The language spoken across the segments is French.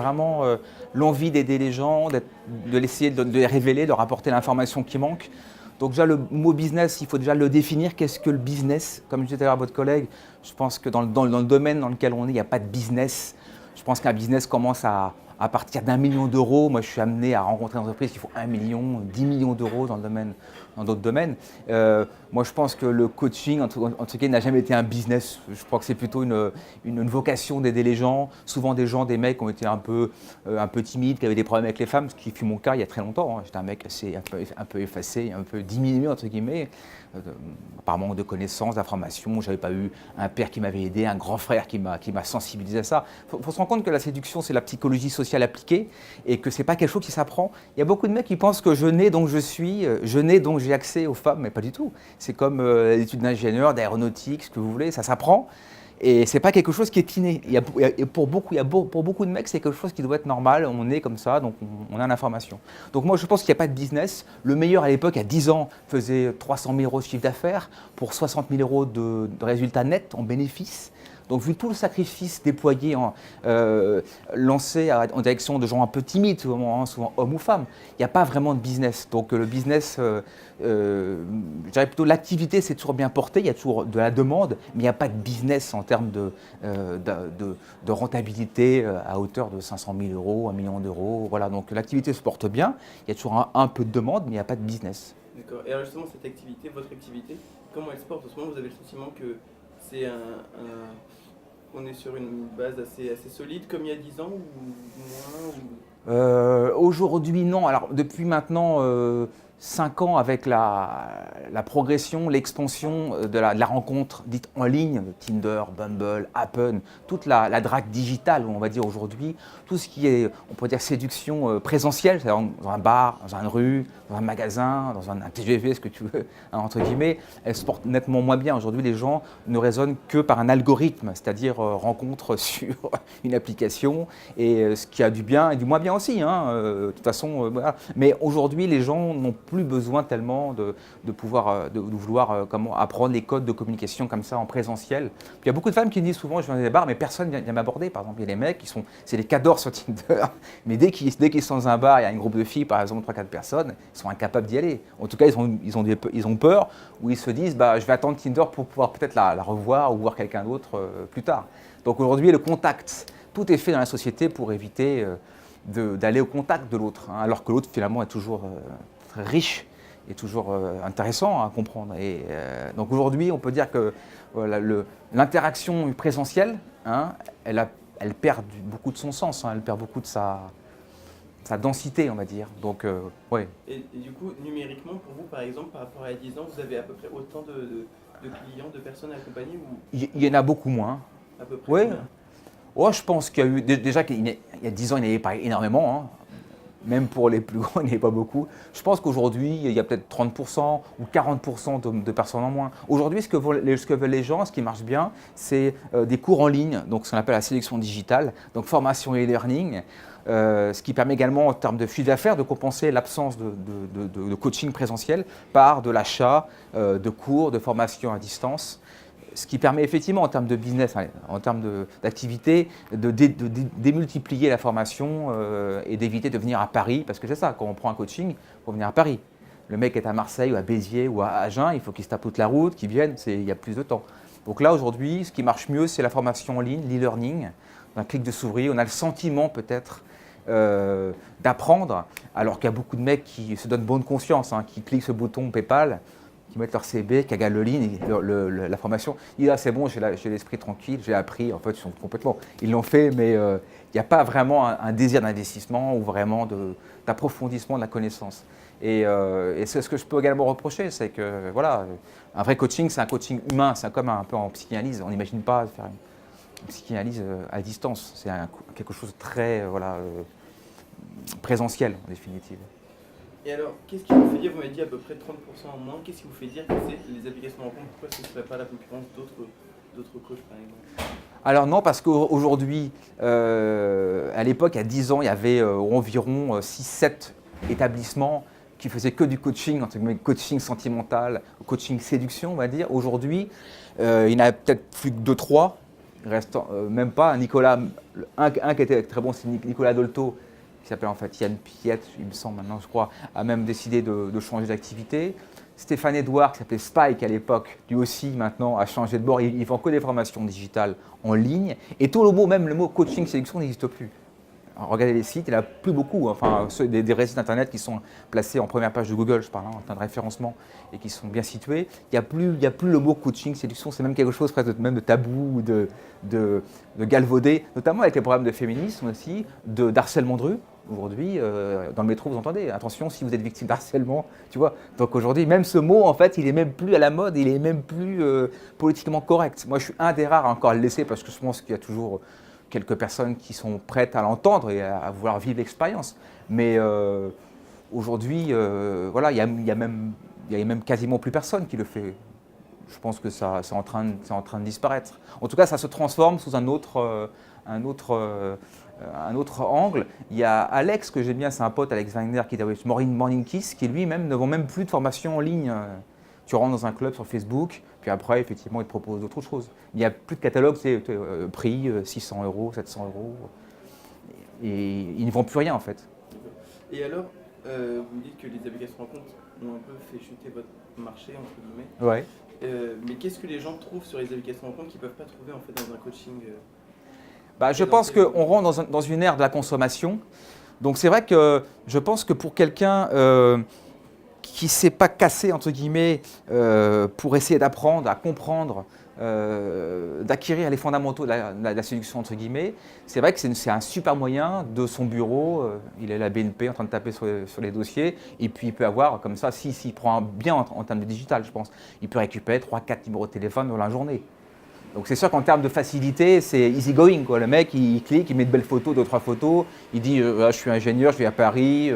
vraiment l'envie d'aider les gens, de l'essayer de les révéler, de leur apporter l'information qui manque. Donc déjà le mot business, il faut déjà le définir. Qu'est-ce que le business? Comme je disais tout à l'heure à votre collègue, je pense que dans le domaine dans lequel on est, il n'y a pas de business. Je pense qu'un business commence à partir d'1 million d'euros. Moi, je suis amené à rencontrer des entreprises qui font 1 million, 10 millions d'euros dans d'autres domaines. Moi, je pense que le coaching, en tout cas, n'a jamais été un business. Je crois que c'est plutôt une vocation d'aider les gens. Souvent des mecs qui ont été un peu timides, qui avaient des problèmes avec les femmes, ce qui fut mon cas il y a très longtemps. J'étais un mec assez un peu effacé, un peu diminué, entre guillemets, par manque de connaissances, d'informations. Je n'avais pas eu un père qui m'avait aidé, un grand frère qui m'a sensibilisé à ça. Il faut se rendre compte que la séduction, c'est la psychologie sociale appliquée et que ce n'est pas quelque chose qui s'apprend. Il y a beaucoup de mecs qui pensent que je nais donc je suis, je nais donc j'ai accès aux femmes, mais pas du tout. C'est comme l'étude d'ingénieur, d'aéronautique, ce que vous voulez, ça s'apprend. Et c'est pas quelque chose qui est inné. Pour beaucoup de mecs, c'est quelque chose qui doit être normal. On est comme ça, donc on a l'information. Donc moi, je pense qu'il n'y a pas de business. Le meilleur à l'époque, à 10 ans, faisait 300 000 euros de chiffre d'affaires pour 60 000 euros de résultats nets en bénéfice. Donc vu tout le sacrifice déployé, lancé en direction de gens un peu timides, souvent hommes ou femmes, il n'y a pas vraiment de business. Donc le business, je dirais plutôt l'activité c'est toujours bien porté, il y a toujours de la demande, mais il n'y a pas de business en termes de rentabilité à hauteur de 500 000 euros, 1 million d'euros. Voilà, donc l'activité se porte bien, il y a toujours un peu de demande, mais il n'y a pas de business. D'accord. Et alors justement, cette activité, votre activité, comment elle se porte? En ce moment, vous avez le sentiment que c'est on est sur une base assez solide comme il y a 10 ans ou moins Aujourd'hui, non. Alors, depuis maintenant 5 ans, avec la progression, l'expansion de la rencontre dite en ligne, Tinder, Bumble, Happn, toute la drague digitale, on va dire aujourd'hui, tout ce qui est, on pourrait dire, séduction présentielle, c'est-à-dire dans un bar, dans une rue, dans un magasin, dans un TGV, ce que tu veux, hein, entre guillemets, elle se porte nettement moins bien. Aujourd'hui, les gens ne raisonnent que par un algorithme, c'est-à-dire rencontre sur une application, et ce qui a du bien et du moins bien aussi. Hein, de toute façon, voilà. Mais aujourd'hui, les gens n'ont plus besoin tellement de vouloir comment apprendre les codes de communication comme ça en présentiel. Puis il y a beaucoup de femmes qui me disent souvent, je viens dans des bars, mais personne ne vient m'aborder. Par exemple, il y a des mecs c'est des cadors sur Tinder, mais dès qu'ils sont dans un bar, il y a un groupe de filles, par exemple 3-4 personnes, ils sont incapables d'y aller. En tout cas, ils ont peur, ou ils se disent, bah, je vais attendre Tinder pour pouvoir peut-être la revoir ou voir quelqu'un d'autre plus tard. Donc aujourd'hui, le contact, tout est fait dans la société pour éviter d'aller au contact de l'autre, hein, alors que l'autre finalement est toujours très riche et toujours intéressant à comprendre. Et donc aujourd'hui, on peut dire que voilà, l'interaction présentielle, hein, elle perd beaucoup de son sens, hein, elle perd beaucoup de sa densité, on va dire. Donc, ouais. Et du coup, numériquement, pour vous, par exemple, par rapport à 10 ans, vous avez à peu près autant de clients, de personnes accompagnées ou... Il y en a beaucoup moins. À peu près Oui. combien? Oh, je pense qu'il y a eu, déjà qu'il y a 10 ans, il n'y avait pas énormément, hein. Même pour les plus grands, il n'y avait pas beaucoup. Je pense qu'aujourd'hui, il y a peut-être 30% ou 40% de personnes en moins. Aujourd'hui, ce que veulent les gens, ce qui marche bien, c'est des cours en ligne, donc ce qu'on appelle la sélection digitale, donc formation et learning, ce qui permet également, en termes de chiffre d'affaires, de compenser l'absence de coaching présentiel par de l'achat de cours, de formation à distance. Ce qui permet effectivement en termes de business, en termes d'activité, de démultiplier la formation et d'éviter de venir à Paris, parce que c'est ça, quand on prend un coaching, il faut venir à Paris. Le mec est à Marseille ou à Béziers ou à Agen, il faut qu'il se tape toute la route, qu'il vienne, il y a plus de temps. Donc là aujourd'hui, ce qui marche mieux, c'est la formation en ligne, l'e-learning. Un clic de souris, on a le sentiment peut-être d'apprendre, alors qu'il y a beaucoup de mecs qui se donnent bonne conscience, hein, qui cliquent ce bouton PayPal, qui mettent leur CB, qui regardent le ligne, la formation. Ils disent ah, c'est bon, j'ai l'esprit tranquille, j'ai appris. En fait, ils sont complètement. Ils l'ont fait, mais il n'y a pas vraiment un désir d'investissement ou vraiment d'approfondissement de la connaissance. Et c'est ce que je peux également reprocher, c'est que voilà, un vrai coaching, c'est un coaching humain, c'est comme un peu en psychanalyse. On n'imagine pas faire une psychanalyse à distance. C'est quelque chose de très présentiel en définitive. Et alors, qu'est-ce qui vous fait dire, vous m'avez dit à peu près 30% en moins, qu'est-ce qui vous fait dire que c'est les applications de rencontre? Pourquoi ce ne serait pas la concurrence d'autres coachs par exemple? Alors non, parce qu'aujourd'hui, à l'époque, il y a 10 ans, il y avait environ 6-7 établissements qui faisaient que du coaching, entre guillemets, coaching sentimental, coaching séduction, on va dire. Aujourd'hui, il n'y en a peut-être plus que 2-3. même pas. Nicolas, un qui était très bon, c'est Nicolas Dolto, qui s'appelle en fait Yann Piette, il me semble maintenant, je crois, a même décidé de changer d'activité. Stéphane Edouard, qui s'appelait Spike à l'époque, lui aussi maintenant a changé de bord. Il vend que des formations digitales en ligne. Et tout le mot, même le mot coaching, séduction n'existe plus. Alors, regardez les sites, il n'y en a plus beaucoup. Enfin, des sites internet qui sont placés en première page de Google, je parle, en termes de référencement, et qui sont bien situés. Il n'y a plus le mot coaching, séduction. C'est même quelque chose presque même de tabou, de galvaudé, notamment avec les problèmes de féminisme aussi, d'harcèlement de rue. Aujourd'hui, dans le métro, vous entendez, attention si vous êtes victime d'harcèlement, tu vois. Donc aujourd'hui, même ce mot, en fait, il est même plus à la mode, il est même plus politiquement correct. Moi, je suis un des rares à encore le laisser parce que je pense qu'il y a toujours quelques personnes qui sont prêtes à l'entendre et à vouloir vivre l'expérience. Mais aujourd'hui, voilà, il y a même quasiment plus personne qui le fait. Je pense que c'est en train de disparaître. En tout cas, ça se transforme sous un autre angle. Il y a Alex, que j'aime bien, c'est un pote, Alex Wagner, qui est avec Morning Kiss, qui lui-même ne vend même plus de formation en ligne. Tu rentres dans un club sur Facebook, puis après, effectivement, il te propose d'autres choses. Il n'y a plus de catalogue, c'est prix 600 €, 700 €. Et ils ne vendent plus rien, en fait. Et alors, vous me dites que les applications rencontres ont un peu fait chuter votre marché, entre guillemets. Ouais. Mais qu'est-ce que les gens trouvent sur les applications rencontres qu'ils ne peuvent pas trouver en fait, dans un coaching Je pense qu'on rentre dans une ère de la consommation. Donc c'est vrai que je pense que pour quelqu'un qui ne s'est pas cassé, entre guillemets, pour essayer d'apprendre, à comprendre, d'acquérir les fondamentaux de la séduction, entre guillemets, c'est vrai que c'est un super moyen de son bureau. Il est à la BNP en train de taper sur les dossiers. Et puis il peut avoir, comme ça, s'il prend bien en termes de digital, je pense, il peut récupérer 3-4 numéros de téléphone dans la journée. Donc c'est sûr qu'en termes de facilité, c'est easy going, quoi. Le mec, il clique, il met de belles photos, 2-3 photos, il dit je suis ingénieur, je vis à Paris,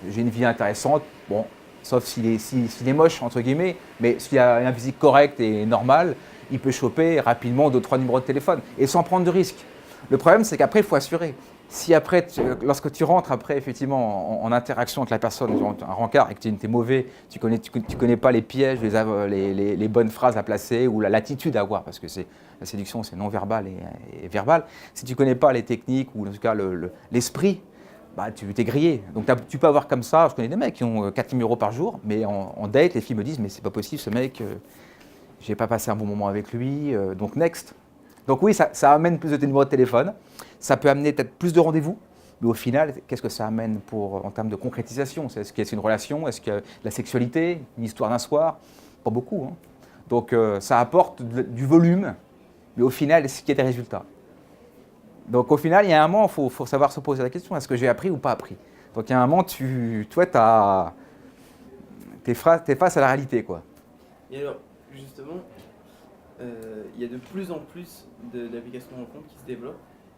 j'ai une vie intéressante. Bon, sauf s'il est moche, entre guillemets, mais s'il a un physique correct et normal, il peut choper rapidement 2-3 numéros de téléphone et sans prendre de risques. Le problème, c'est qu'après, il faut assurer. Si après, lorsque tu rentres après, effectivement, en interaction avec la personne, un rencard et que tu es mauvais, tu connais pas les pièges, les bonnes phrases à placer ou la latitude à avoir, parce que la séduction, c'est non verbal et verbal. Si tu connais pas les techniques ou en tout cas l'esprit, tu t'es grillé. Donc tu peux avoir comme ça, je connais des mecs qui ont 4 numéros par jour, mais en date, les filles me disent, mais c'est pas possible, ce mec, j'ai pas passé un bon moment avec lui, donc next. Donc oui, ça amène plus de numéros de téléphone, ça peut amener peut-être plus de rendez-vous, mais au final, qu'est-ce que ça amène en termes de concrétisation? Est-ce que c'est une relation? Est-ce que la sexualité? Une histoire d'un soir? Pas beaucoup. Hein. Donc ça apporte du volume, mais au final, est-ce qu'il y a des résultats? Donc au final, il y a un moment, il faut savoir se poser la question, est-ce que j'ai appris ou pas appris? Donc il y a un moment, t'es face à la réalité, quoi. Et alors, justement, il y a de plus en plus d'applications de rencontres qui se développent.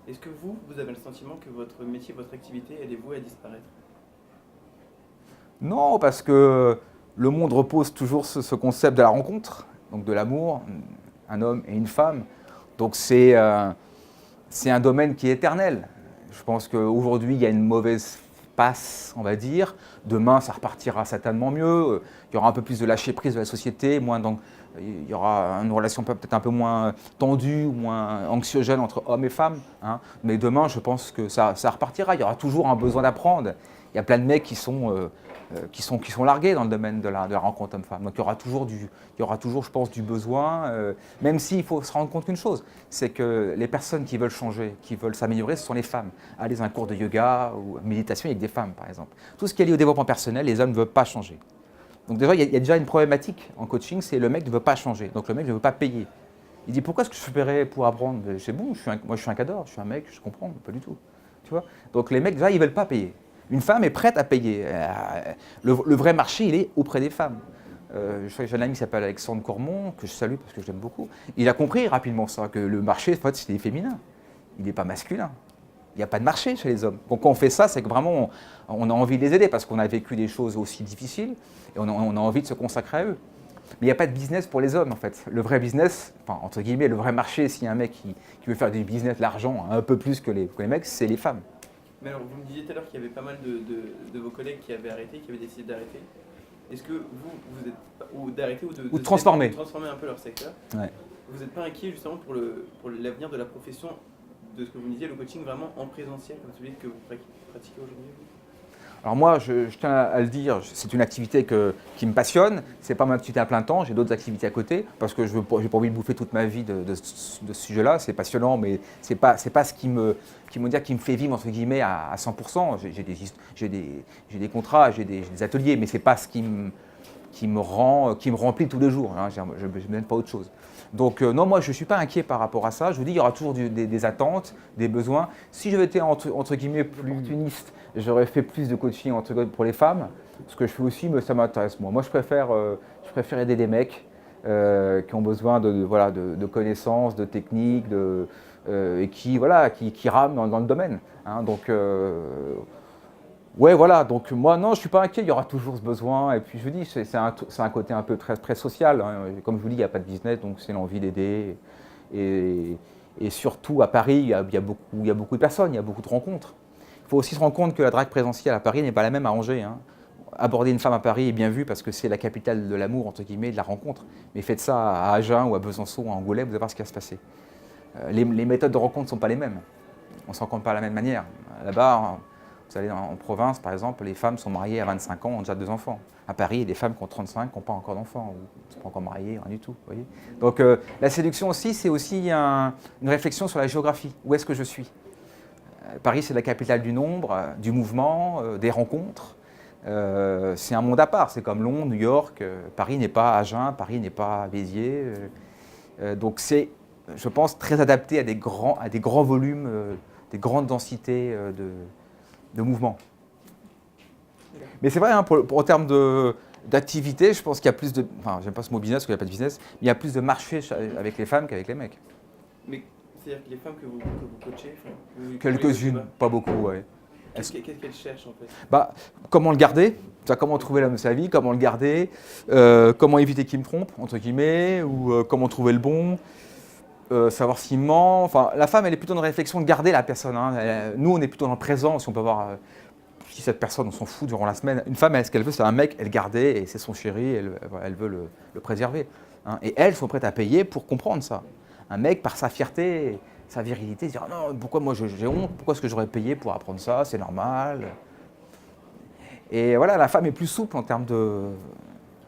Est-ce que vous avez le sentiment que votre métier, votre activité, elle est vouée à disparaître? Non, parce que le monde repose toujours sur ce concept de la rencontre, donc de l'amour, un homme et une femme. Donc c'est un domaine qui est éternel. Je pense qu'aujourd'hui, il y a une mauvaise passe, on va dire. Demain, ça repartira certainement mieux. Il y aura un peu plus de lâcher-prise de la société, il y aura une relation peut-être un peu moins tendue, moins anxiogène entre hommes et femmes. Hein. Mais demain, je pense que ça repartira. Il y aura toujours un besoin d'apprendre. Il y a plein de mecs qui sont largués dans le domaine de la rencontre homme-femme. Donc il y aura toujours, je pense, du besoin, même s'il faut se rendre compte qu'une chose, c'est que les personnes qui veulent changer, qui veulent s'améliorer, ce sont les femmes. Aller dans un cours de yoga ou méditation avec des femmes, par exemple. Tout ce qui est lié au développement personnel, les hommes ne veulent pas changer. Donc déjà, il y a déjà une problématique en coaching, c'est le mec ne veut pas changer. Donc le mec ne veut pas payer. Il dit pourquoi est-ce que je paierais pour apprendre? C'est bon, moi je suis un cadre, je suis un mec, je comprends, pas du tout. Tu vois. Donc les mecs, déjà, ils ne veulent pas payer. Une femme est prête à payer. Le vrai marché, il est auprès des femmes. J'ai un ami qui s'appelle Alexandre Cormon, que je salue parce que je l'aime beaucoup. Il a compris rapidement ça, que le marché, en fait, c'est féminin. Il n'est pas masculin. Il n'y a pas de marché chez les hommes. Donc quand on fait ça, c'est que vraiment, on a envie de les aider parce qu'on a vécu des choses aussi difficiles et on a envie de se consacrer à eux. Mais il n'y a pas de business pour les hommes, en fait. Le vrai business, enfin, entre guillemets, le vrai marché, s'il y a un mec qui veut faire du business, l'argent, un peu plus que les mecs, c'est les femmes. Mais alors, vous me disiez tout à l'heure qu'il y avait pas mal de vos collègues qui avaient arrêté, qui avaient décidé d'arrêter. Est-ce que vous êtes ou d'arrêter ou de transformer un peu leur secteur? Ouais. vous n'êtes pas inquiet justement pour l'avenir de la profession, de ce que vous disiez, le coaching vraiment en présentiel, comme celui que vous pratiquez aujourd'hui? Alors moi, je tiens à le dire, c'est une activité qui me passionne. C'est pas mon activité à plein temps, j'ai d'autres activités à côté parce que je n'ai pas envie de bouffer toute ma vie de ce sujet-là. C'est passionnant, mais c'est pas ce qui me fait vivre entre guillemets à 100%. J'ai des contrats, j'ai des ateliers, mais c'est pas ce qui me remplit tous les jours. Hein. Je ne mène pas autre chose. Donc non, moi je ne suis pas inquiet par rapport à ça. Je vous dis, il y aura toujours des attentes, des besoins. Si j'avais été entre guillemets plus opportuniste, j'aurais fait plus de coaching pour les femmes. Ce que je fais aussi, mais ça m'intéresse moi. Moi je préfère aider des mecs qui ont besoin de connaissances, de techniques, et qui rament dans le domaine. Hein. Donc ouais, voilà, donc moi, non, je ne suis pas inquiet, il y aura toujours ce besoin. Et puis, je vous dis, c'est un côté un peu très, très social. Hein. Comme je vous dis, il n'y a pas de business, donc c'est l'envie d'aider. Et surtout, à Paris, il y a beaucoup de personnes, il y a beaucoup de rencontres. Il faut aussi se rendre compte que la drague présentielle à Paris n'est pas la même à Angers. Hein. Aborder une femme à Paris est bien vu parce que c'est la capitale de l'amour, entre guillemets, de la rencontre. Mais faites ça à Agen ou à Besançon ou à Angoulême, vous allez voir ce qui va se passer. Les méthodes de rencontre ne sont pas les mêmes. On ne se rencontre pas de la même manière. Là-bas, vous allez en province, par exemple, les femmes sont mariées à 25 ans, ont déjà 2 enfants. À Paris, il y a des femmes qui ont 35, qui n'ont pas encore d'enfants, ou qui ne sont pas encore mariées, rien du tout. Voyez. Donc la séduction aussi, c'est aussi une réflexion sur la géographie. Où est-ce que je suis? Paris, c'est la capitale du nombre, du mouvement, des rencontres. C'est un monde à part, c'est comme Londres, New York. Paris n'est pas Agen, Paris n'est pas Béziers. Donc c'est, je pense, très adapté à des grands volumes, des grandes densités de mouvement. Mais c'est vrai, hein, en termes d'activité, je pense qu'il y a plus de... Enfin, j'aime pas ce mot business, parce qu'il n'y a pas de business, mais il y a plus de marché avec les femmes qu'avec les mecs. Mais c'est-à-dire que les femmes que vous coachez... Quelques-unes, pas beaucoup, ouais. Qu'est-ce qu'elles cherchent en fait? Comment le garder, comment trouver l'homme de sa vie, comment le garder, comment éviter qu'il me trompe, entre guillemets, ou comment trouver le bon. Savoir s'il ment. Enfin, la femme, elle est plutôt dans la réflexion de garder la personne. Hein. Nous, on est plutôt dans le présent. Si on peut voir si cette personne, on s'en fout durant la semaine. Une femme, ce qu'elle veut, c'est un mec, elle garder et c'est son chéri, elle veut le préserver. Hein. Et elles sont prêtes à payer pour comprendre ça. Un mec, par sa fierté, sa virilité, se dire non, pourquoi moi j'ai honte, pourquoi est-ce que j'aurais payé pour apprendre ça, c'est normal. Et voilà, la femme est plus souple en termes de.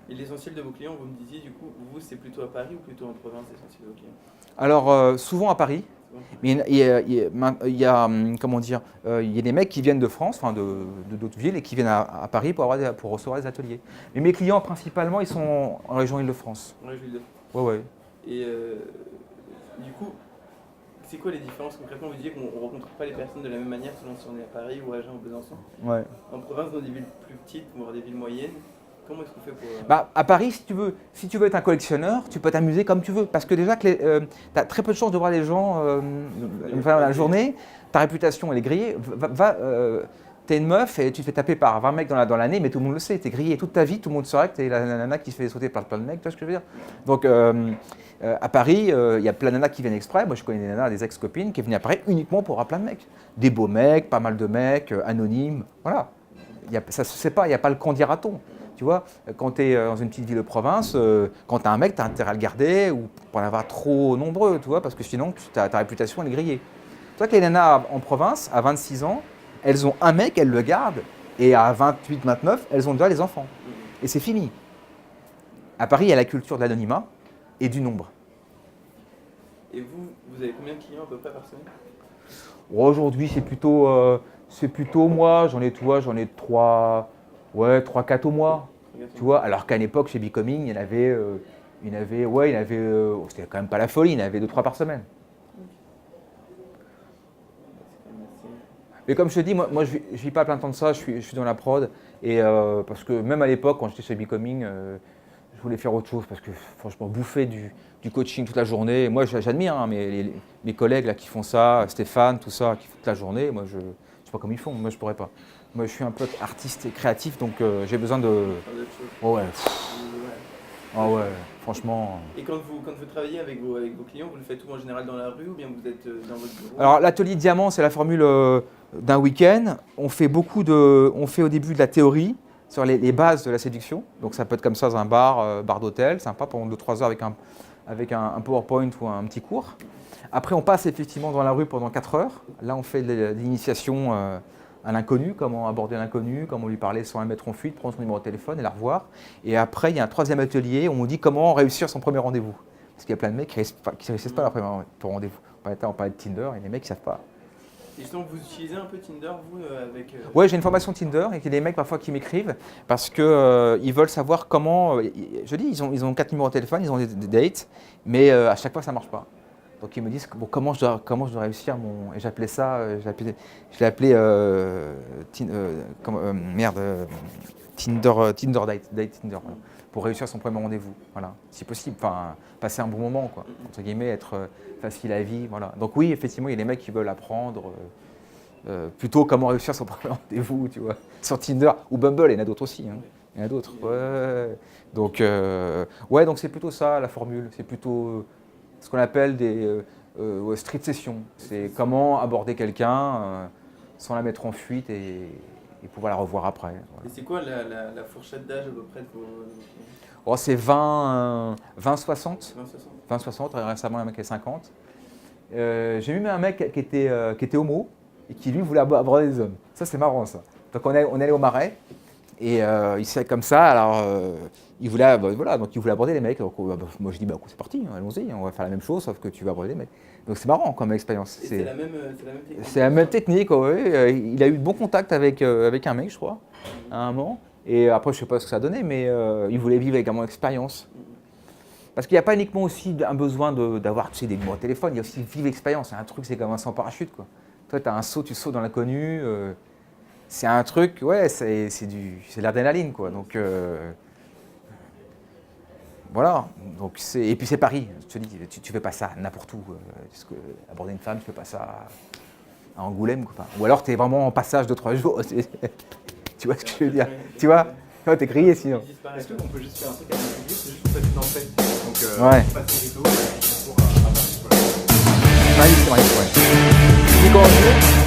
Et l'essentiel de vos clients, vous me disiez, du coup, vous, c'est plutôt à Paris ou plutôt en province, l'essentiel de vos clients? Alors, souvent à Paris, mais il y a des mecs qui viennent de France, enfin de d'autres villes, et qui viennent à Paris pour recevoir des ateliers. Mais mes clients, principalement, ils sont en région Île-de-France. En région Île-de-France. Ouais. Et du coup, c'est quoi les différences concrètement? Vous disiez qu'on ne rencontre pas les personnes de la même manière selon si on est à Paris ou à Agen ou Besançon. Ouais. En province, dans des villes plus petites, voire des villes moyennes, comment est-ce qu'on fait pour... À Paris, si tu veux être un collectionneur, tu peux t'amuser comme tu veux. Parce que déjà, tu as très peu de chances de voir les gens une fois dans la journée. Ta réputation, elle est grillée. T'es une meuf et tu te fais taper par 20 mecs dans l'année, mais tout le monde le sait. T'es grillé toute ta vie, tout le monde saurait que t'es la nana qui se fait sauter par plein de mecs. Tu vois ce que je veux dire? Donc, à Paris, il y a plein de nanas qui viennent exprès. Moi, je connais des nanas, des ex-copines qui venaient à Paris uniquement pour voir plein de mecs. Des beaux mecs, pas mal de mecs, anonymes. Voilà. Ça se sait pas, il n'y a pas le candidaton. Tu vois, quand tu es dans une petite ville de province, quand tu as un mec, tu as intérêt à le garder ou pour en avoir trop nombreux, tu vois, parce que sinon, ta réputation, elle est grillée. Tu vois que les nanas en province, à 26 ans, elles ont un mec, elles le gardent, et à 28, 29, elles ont déjà les enfants. Et c'est fini. À Paris, il y a la culture de l'anonymat et du nombre. Et vous avez combien de clients à peu près par semaine? Aujourd'hui, c'est plutôt moi, j'en ai 3... Ouais, 3-4 au mois, tu vois, alors qu'à l'époque, chez Becoming, il y en avait, c'était quand même pas la folie, il y en avait 2-3 par semaine. Mais comme je te dis, moi je vis pas à plein temps de ça, je suis dans la prod, et parce que même à l'époque, quand j'étais chez Becoming, je voulais faire autre chose, parce que franchement, bouffer du coaching toute la journée, moi j'admire hein, mes collègues là, qui font ça, Stéphane, tout ça, qui font toute la journée, moi je sais pas comment ils font, moi je pourrais pas. Moi, je suis un peu artiste et créatif, donc j'ai besoin de... Oh ouais. Oh ouais, franchement... Et quand vous travaillez avec vos clients, vous le faites tout en général dans la rue ou bien vous êtes dans votre bureau? Alors, l'atelier Diamant, c'est la formule d'un week-end. On fait au début de la théorie sur les bases de la séduction. Donc, ça peut être comme ça dans un bar d'hôtel, sympa, pendant 2-3 heures avec un PowerPoint ou un petit cours. Après, on passe effectivement dans la rue pendant 4 heures. Là, on fait de l'initiation à l'inconnu, comment aborder l'inconnu, comment lui parler sans la mettre en fuite, prendre son numéro de téléphone et la revoir. Et après, il y a un 3e atelier où on dit comment réussir son premier rendez-vous. Parce qu'il y a plein de mecs qui ne réussissent pas leur premier rendez-vous. On parlait de Tinder et les mecs ne savent pas. Et donc vous utilisez un peu Tinder, vous, avec... Ouais, j'ai une formation Tinder et il y a des mecs parfois qui m'écrivent parce qu'ils veulent savoir comment... je dis, ils ont 4 numéros de téléphone, ils ont des dates, mais à chaque fois, ça ne marche pas. Donc ils me disent bon, comment je dois réussir mon... Et j'appelais ça, je l'ai appelé Tinder date Tinder, voilà, pour réussir son premier rendez-vous, voilà, si possible, enfin passer un bon moment, quoi, entre guillemets, être facile à vivre, voilà. Donc oui, effectivement, il y a des mecs qui veulent apprendre plutôt comment réussir son premier rendez-vous, tu vois, sur Tinder ou Bumble, il y en a d'autres aussi, hein. Il y en a d'autres, ouais. Donc donc c'est plutôt ça la formule, c'est plutôt ce qu'on appelle des street sessions. C'est comment aborder quelqu'un sans la mettre en fuite et pouvoir la revoir après. Voilà. Et c'est quoi la fourchette d'âge à peu près de vos... C'est 20-60. 20-60, récemment un mec qui est 50. J'ai vu même un mec qui était homo et qui lui voulait aborder des hommes. Ça c'est marrant ça. Donc on est allé au Marais et il s'est comme ça, alors il voulait aborder les mecs. Donc moi je dis c'est parti, allons-y, on va faire la même chose sauf que tu vas aborder les mecs. Donc c'est marrant comme expérience. C'est la même technique. C'est la même technique, ouais. Il a eu de bons contacts avec un mec, je crois, à un moment. Et après, je ne sais pas ce que ça a donné, mais il voulait vivre également l'expérience. Parce qu'il n'y a pas uniquement aussi un besoin d'avoir des numéros de téléphone, il y a aussi vivre l'expérience. C'est un truc, c'est comme un sans parachute, quoi. Toi, tu as un saut, tu sautes dans l'inconnu. C'est un truc, ouais, c'est de l'adrénaline, quoi. Donc, voilà. Donc, et puis c'est Paris, je te dis, tu fais pas ça n'importe où. Aborder une femme, tu fais pas ça à Angoulême, quoi. Ou alors, tu es vraiment en passage de 3 jours. Tu vois ce que je veux dire? Tu vois? T'es grillé sinon. Est-ce qu'on peut juste faire un truc à l'immobilier? C'est juste passer dans le fait. Donc, ouais. passer les dos pour avoir un petit peu. Maïs, ouais. Tu dis comment tu veux?